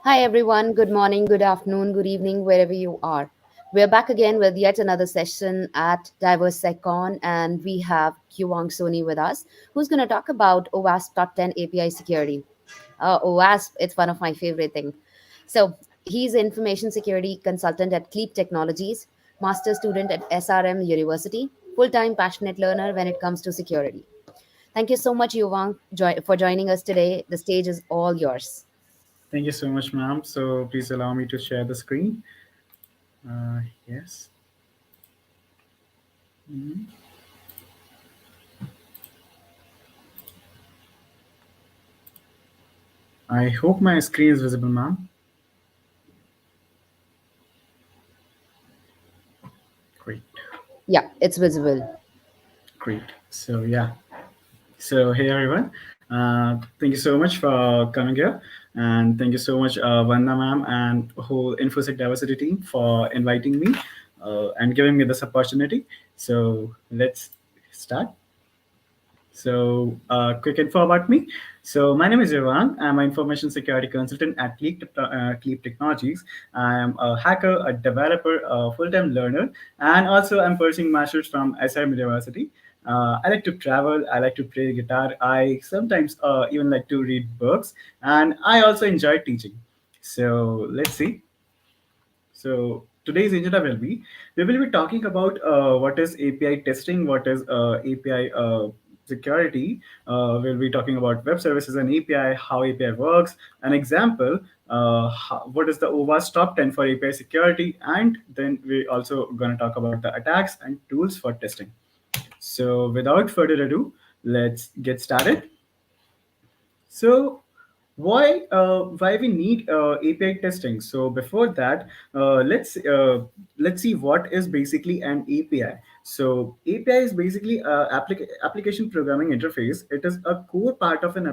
Hi, everyone. Good morning, good afternoon, good evening, wherever you are. We're back again with yet another session at DiverseSecCon, and we have Yuvank Soni with us, who's going to talk about OWASP Top 10 API security. OWASP, it's one of my favorite things. So, he's an information security consultant at Cleap Technologies, master student at SRM University, full time passionate learner when it comes to security. Thank you so much, Yuvank, for joining us today. The stage is all yours. Thank you so much, ma'am. So please allow me to share the screen. Yes. Mhm. I hope my screen is visible, ma'am. Great, Yeah, it's visible. great. So yeah. So hey everyone. Thank you so much for coming here, and thank you so much, Vanda ma'am and whole InfoSec diversity team for inviting me and giving me this opportunity. So let's start. So, quick info about me. So, my name is Yuvank. I'm an information security consultant at Cleap Technologies. I'm a hacker, a developer, a full-time learner, and also I'm pursuing masters from SM University. I like to travel. I like to play guitar. I sometimes even like to read books, and I also enjoy teaching. So, let's see. So today's agenda will be we will be talking about what is API testing, what is API security. We'll be talking about web services and API, how API works, an example, what is the OWASP top 10 for API security, and then we also going to talk about the attacks and tools for testing. So without further ado, let's get started. So why we need API testing? So before that, let's see what is basically an API. So API is basically application programming interface. It is a core part of an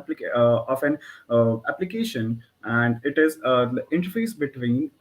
application, and it is the interface between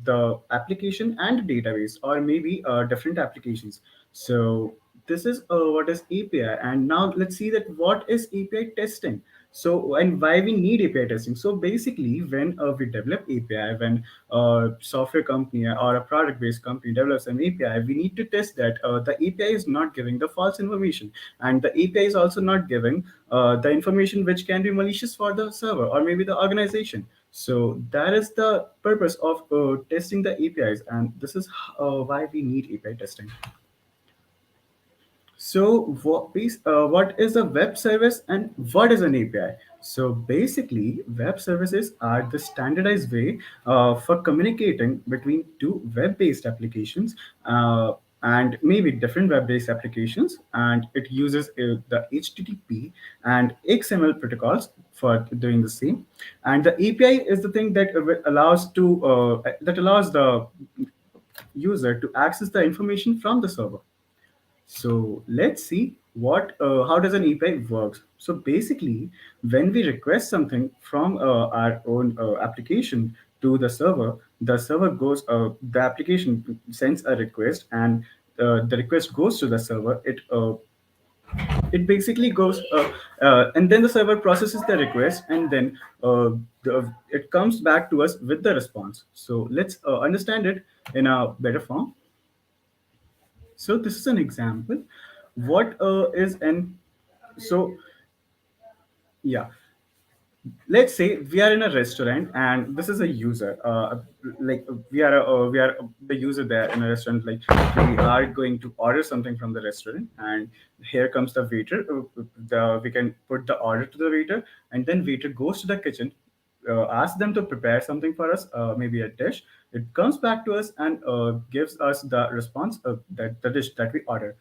the application and database, or maybe different applications. So this is what is API, and now let's see that what is API testing. So, and why we need API testing. So basically, when we develop API, when a software company or a product based company develops an API, we need to test that the API is not giving the false information, and the API is also not giving the information which can be malicious for the server or maybe the organization. So that is the purpose of testing the APIs, and this is why we need API testing. So, what is a web service and what is an API? So, basically, web services are the standardized way for communicating between two web based applications and maybe different web based applications. And it uses the HTTP and XML protocols for doing the same. And the API is the thing that allows the user to access the information from the server. So let's see what how does an API works. So basically, when we request something from our own application to the server goes the application sends a request, and the request goes to the server. It basically goes and then the server processes the request, and then it comes back to us with the response. So let's understand it in a better form. So this is an example. What is an so yeah. Let's say we are in a restaurant and this is a user. Like we are the user there in a restaurant. Like we are going to order something from the restaurant, and here comes the waiter. We can put the order to the waiter, and then waiter goes to the kitchen, ask them to prepare something for us, maybe a dish. It comes back to us and gives us the response that the dish that we order.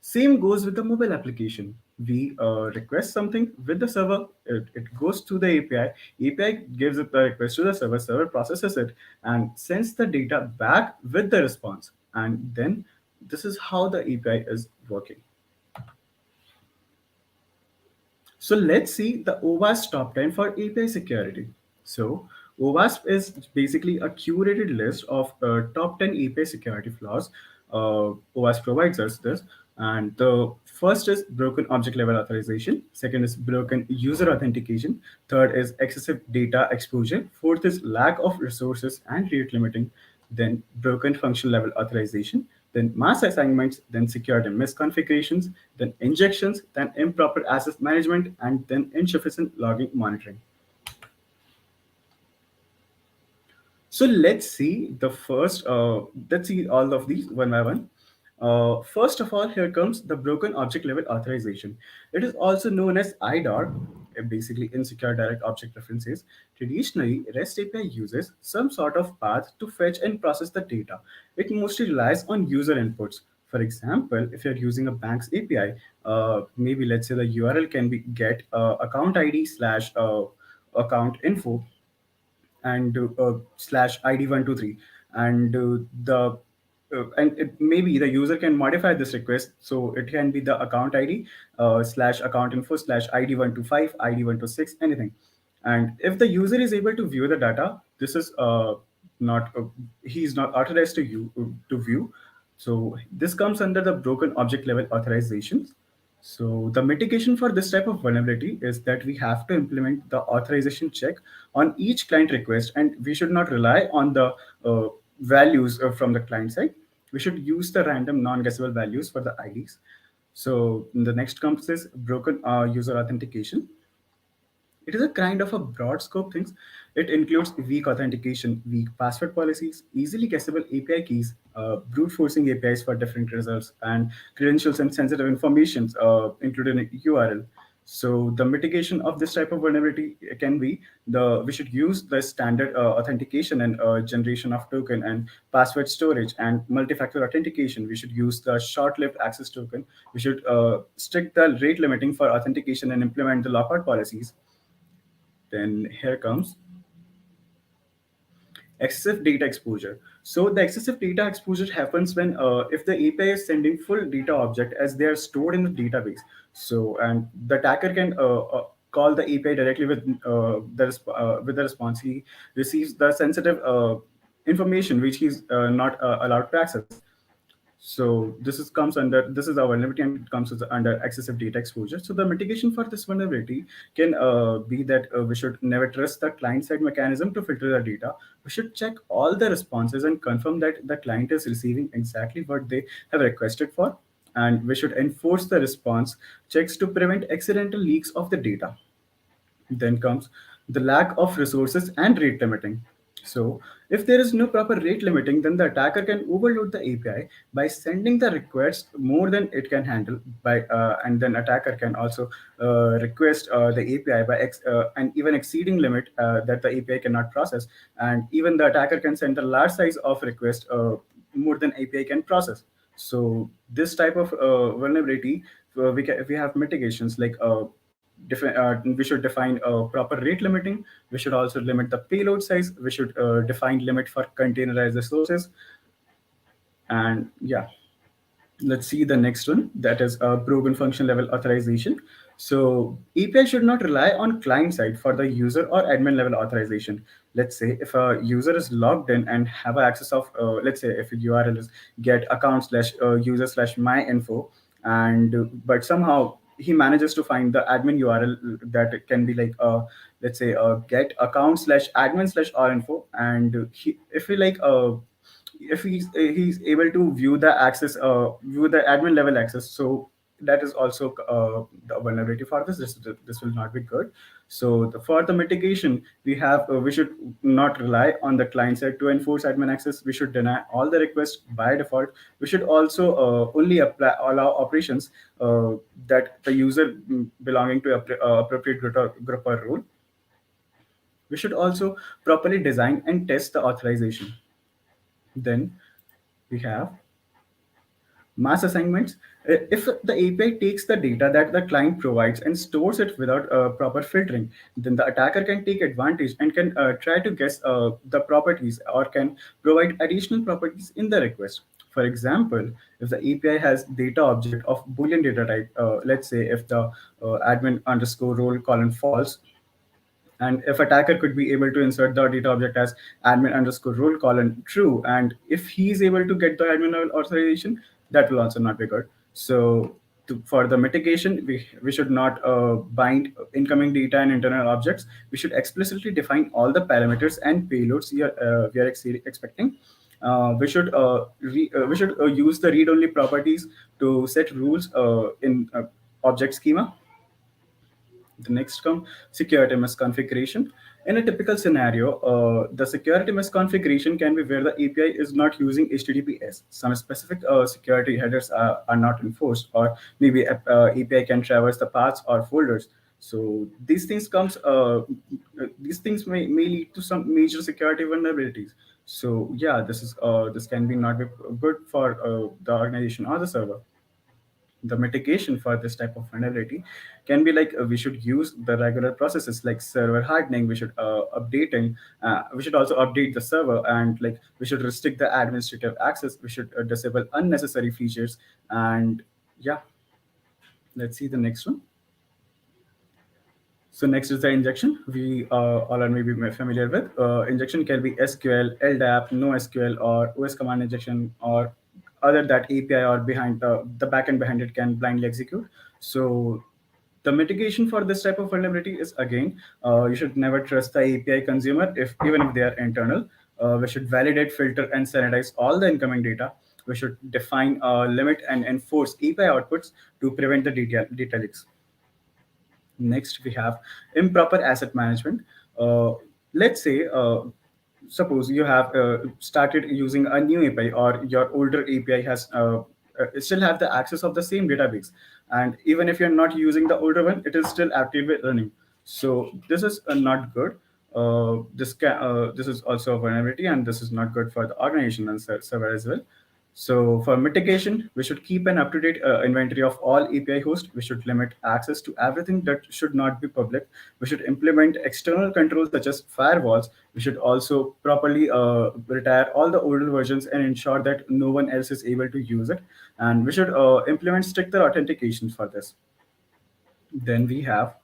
Same goes with the mobile application. We request something with the server. It goes to the API. API gives it the request to the server. Server processes it and sends the data back with the response. And then this is how the API is working. So let's see the OWASP top 10 for API security. So OWASP is basically a curated list of top 10 API security flaws. OWASP provides us this. And the first is broken object level authorization. Second is broken user authentication. Third is excessive data exposure. Fourth is lack of resources and rate limiting. Then broken function level authorization. Then mass assignments. Then security misconfigurations. Then injections. Then improper access management. And then insufficient logging monitoring. So let's see the first. Let's see all of these one by one. First of all, here comes the broken object level authorization. It is also known as IDOR, basically insecure direct object references. Traditionally, REST API uses some sort of path to fetch and process the data. It mostly relies on user inputs. For example, if you're using a bank's API, maybe let's say the URL can be get account ID slash account info and slash ID123, and maybe the user can modify this request, so it can be the account ID slash account info slash ID125, ID126, anything. And if the user is able to view the data, this is not he is not authorized to you to view. So this comes under the broken object level authorizations. So the mitigation for this type of vulnerability is that we have to implement the authorization check on each client request, and we should not rely on the values from the client side. We should use the random non-guessable values for the IDs. So the next comes is broken user authentication. It is a kind of a broad scope things. It includes weak authentication, weak password policies, easily guessable API keys, brute forcing APIs for different results, and credentials and sensitive information included in URL. So the mitigation of this type of vulnerability can be the we should use the standard authentication and generation of token and password storage and multi-factor authentication. We should use the short-lived access token. We should strict the rate limiting for authentication and implement the lockout policies. Then here comes excessive data exposure. So the excessive data exposure happens when if the API is sending full data object as they are stored in the database. So and the attacker can call the API directly with the response. He receives the sensitive information which he's not allowed to access. So this is our vulnerability, and it comes under excessive data exposure. So the mitigation for this vulnerability can be that we should never trust the client side mechanism to filter the data. We should check all the responses and confirm that the client is receiving exactly what they have requested for, and we should enforce the response checks to prevent accidental leaks of the data. Then comes the lack of resources and rate limiting. So, if there is no proper rate limiting, then the attacker can overload the API by sending the request more than it can handle. And then attacker can also request the API and even exceeding limit that the API cannot process. And even the attacker can send a large size of request more than API can process. So this type of vulnerability, we have mitigations like we should define proper rate limiting. We should also limit the payload size. We should define limit for containerized resources. And yeah, let's see the next one, that is broken function level authorization. So API should not rely on client side for the user or admin level authorization. Let's say if a user is logged in and have access of let's say if a URL is get account slash user slash my info, and but somehow he manages to find the admin URL that can be like let's say get account slash admin slash r info, and if he like if he's able to view the access view the admin level access, so that is also the vulnerability for this will not be good. So for the mitigation, we should not rely on the client side to enforce admin access. We should deny all the requests by default. We should also only allow operations that the user belonging to appropriate group or role. We should also properly design and test the authorization. Then we have mass assignments. If the API takes the data that the client provides and stores it without proper filtering, then the attacker can take advantage and can try to guess the properties or can provide additional properties in the request. For example, if the API has data object of Boolean data type, let's say if the admin underscore role colon false, and if attacker could be able to insert the data object as admin underscore role colon true, and if he is able to get the admin level authorization, that will also not be good. So for the mitigation, we should not bind incoming data and internal objects. We should explicitly define all the parameters and payloads we are expecting. We should use the read-only properties to set rules in object schema. The next come security misconfiguration. In a typical scenario, the security misconfiguration can be where the API is not using HTTPS. Some specific security headers are not enforced, or maybe API can traverse the paths or folders. So these things may lead to some major security vulnerabilities. So yeah, this can be not be good for the organization or the server. The mitigation for this type of vulnerability can be like we should use the regular processes like server hardening. We should also update the server, and like we should restrict the administrative access. We should disable unnecessary features. And yeah, let's see the next one. So next is the injection. We all are maybe familiar with. Injection can be SQL, LDAP, NoSQL, or OS command injection, or other that API or behind the backend behind it can blindly execute. So the mitigation for this type of vulnerability is again, you should never trust the API consumer if even if they are internal. We should validate, filter, and sanitize all the incoming data. We should define, limit, and enforce API outputs to prevent the data leaks. Next, we have improper asset management. Let's say, suppose you have started using a new API, or your older API has still have the access of the same database, and even if you're not using the older one, it is still actively running. So this is not good. This is also a vulnerability, and this is not good for the organization and server as well. So for mitigation, we should keep an up-to-date inventory of all API hosts. We should limit access to everything that should not be public. We should implement external controls such as firewalls. We should also properly retire all the older versions and ensure that no one else is able to use it. And we should implement stricter authentication for this. Then we have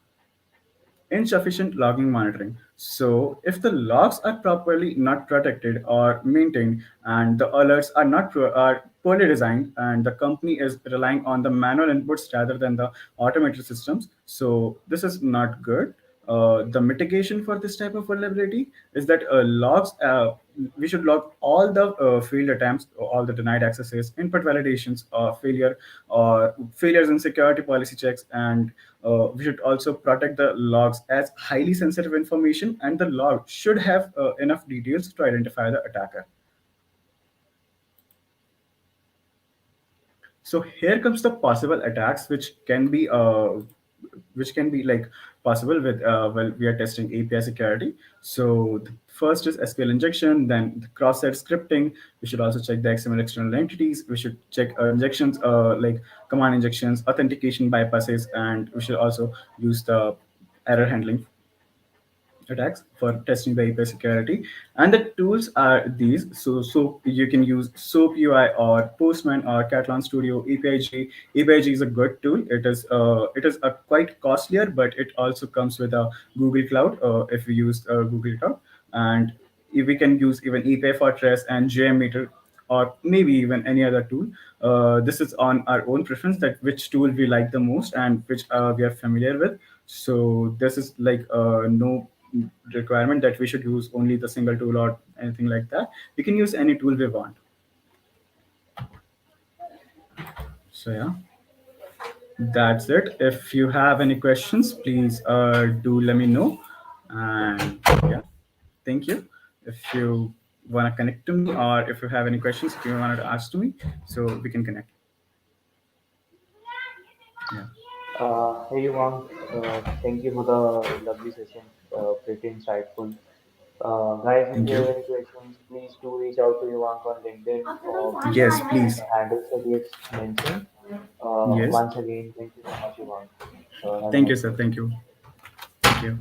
insufficient logging monitoring. So, if the logs are properly not protected or maintained, and the alerts are not are poorly designed, and the company is relying on the manual inputs rather than the automated systems, so this is not good. The mitigation for this type of vulnerability is that logs. We should log all the failed attempts, all the denied accesses, input validations, or failures in security policy checks, and we should also protect the logs as highly sensitive information, and the log should have enough details to identify the attacker. So here comes the possible attacks, which can be like possible with while we are testing API security. So the first is SQL injection, then the cross-site scripting. We should also check the XML external entities. We should check injections like command injections, authentication bypasses, and we should also use the error handling attacks for testing the API security. And the tools are these. So you can use SOAP UI or Postman or Catalan Studio. APIG is a good tool. It is a quite costlier, but it also comes with a Google Cloud if we use Google Cloud. And if we can use even API Fortress and JMeter, or maybe even any other tool. This is on our own preference that which tool we like the most and which we are familiar with. So this is like no requirement that we should use only the single tool or anything like that. We can use any tool we want. So yeah, that's it. If you have any questions, please do let me know. And yeah, thank you. If you want to connect to me, or if you have any questions if you wanted to ask to me, so we can connect. Yeah, Hey Yuvank, thank you for the lovely session, pretty insightful. Guys, if thank you have you. any questions, please do reach out to Yuvank on LinkedIn or Yes, please. the handles that he has mentioned. Yes, Once again, thank you so much, Yuvank. Have a thank you, nice sir. day. Thank you. Thank you.